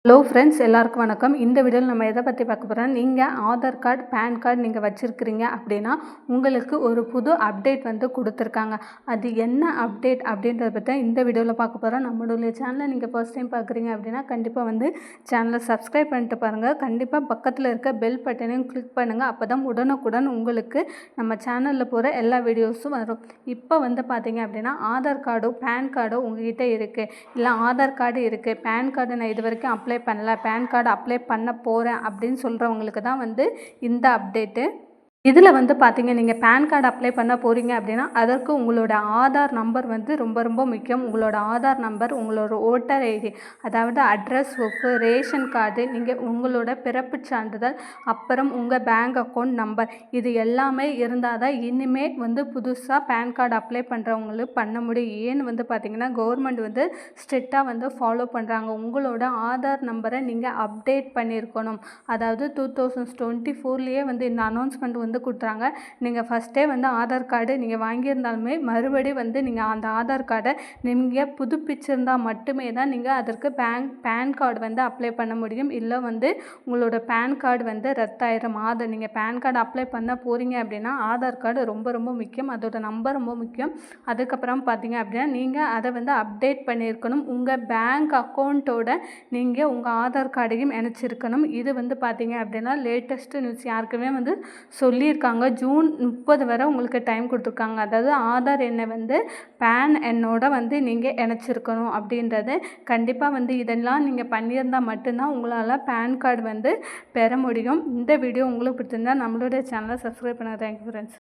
Hello friends, எல்லாருக்கும் வணக்கம். இந்த வீடியோவில் நம்ம எதை பற்றி பார்க்க போகிறோம், நீங்கள் ஆதார் கார்டு பேன் கார்டு நீங்கள் வச்சுருக்கிறீங்க அப்படின்னா உங்களுக்கு ஒரு புது அப்டேட் வந்து கொடுத்துருக்காங்க. அது என்ன அப்டேட் அப்படின்றத பற்றி இந்த வீடியோவில் பார்க்க போகிறோம். நம்மளுடைய சேனலை நீங்கள் ஃபர்ஸ்ட் டைம் பார்க்குறீங்க அப்படின்னா கண்டிப்பாக வந்து சேனலை சப்ஸ்கிரைப் பண்ணிட்டு பாருங்கள். கண்டிப்பாக பக்கத்தில் இருக்க பெல் பட்டனையும் கிளிக் பண்ணுங்கள். அப்போ தான் உடனுக்குடன் உங்களுக்கு நம்ம சேனலில் போகிற எல்லா வீடியோஸும் வரும். இப்போ வந்து பார்த்தீங்க அப்படின்னா ஆதார் கார்டோ பேன் கார்டோ உங்ககிட்ட இருக்குது, இல்லை ஆதார் கார்டு இருக்குது, பேன் கார்டு நான் இது வரைக்கும் அப்ளை பண்ணல, பேன் கார்டு அப்ளை பண்ண போகிறேன் அப்படின்னு சொல்கிறவங்களுக்கு தான் வந்து இந்த அப்டேட்டு. இதில் வந்து பார்த்தீங்க, நீங்கள் பேன் கார்டு அப்ளை பண்ண போகிறீங்க அப்படின்னா அதற்கு உங்களோட ஆதார் நம்பர் வந்து ரொம்ப ரொம்ப முக்கியம். உங்களோட ஆதார் நம்பர், உங்களோட ஓட்டர் ஐடி, அதாவது அட்ரஸ் ப்ரூஃபு, ரேஷன் கார்டு, நீங்கள் உங்களோட பிறப்புச் சான்றிதழ், அப்புறம் உங்கள் பேங்க் அக்கௌண்ட் நம்பர், இது எல்லாமே இருந்தால் தான் இனிமேல் வந்து புதுசாக பேன் கார்டு அப்ளை பண்ணுறவங்களுக்கு பண்ண முடியும். ஏன்னு வந்து பார்த்திங்கன்னா கவர்மெண்ட் வந்து ஸ்ட்ரிக்டாக வந்து ஃபாலோ பண்ணுறாங்க. உங்களோட ஆதார் நம்பரை நீங்கள் அப்டேட் பண்ணியிருக்கணும். அதாவது 2024 வந்து இந்த அனௌன்ஸ்மெண்ட் வந்து கொடுத்துறாங்க. நீங்கள் ஃபஸ்ட்டே வந்து ஆதார் கார்டு நீங்கள் வாங்கியிருந்தாலுமே மறுபடி வந்து நீங்கள் அந்த ஆதார் கார்டை நீங்கள் புதுப்பிச்சிருந்தால் மட்டுமே தான் நீங்கள் அதற்கு பேன் கார்டு வந்து அப்ளை பண்ண முடியும். இல்லை வந்து உங்களோட பேன் கார்டு வந்து ரத்தாயிரும். நீங்கள் பேன் கார்டு அப்ளை பண்ண போகிறீங்க அப்படின்னா ஆதார் கார்டு ரொம்ப ரொம்ப முக்கியம். அதோட நம்பர் ரொம்ப முக்கியம். அதுக்கப்புறம் பார்த்தீங்க அப்படின்னா நீங்கள் அதை வந்து அப்டேட் பண்ணியிருக்கணும். உங்கள் பேங்க் அக்கௌண்ட்டோட நீங்கள் உங்கள் ஆதார் கார்டையும் இணைச்சிருக்கணும். இது வந்து பார்த்தீங்க அப்படின்னா லேட்டஸ்ட் நியூஸ். யாருக்குமே வந்து சொல்லியிருக்காங்க, ஜூன் 30 வரை உங்களுக்கு டைம் கொடுத்துருக்காங்க. அதாவது ஆதார் எண்ணை வந்து பேன் எண்ணோட வந்து நீங்கள் இணைச்சிருக்கணும் அப்படின்றது. கண்டிப்பாக வந்து இதெல்லாம் நீங்கள் பண்ணியிருந்தால் மட்டும்தான் உங்களால் பேன் கார்டு வந்து பெற முடியும். இந்த வீடியோ உங்களுக்கு பிடிச்சிருந்தா நம்மளோட சேனலை சப்ஸ்கிரைப் பண்ணுங்கள். Thank you friends.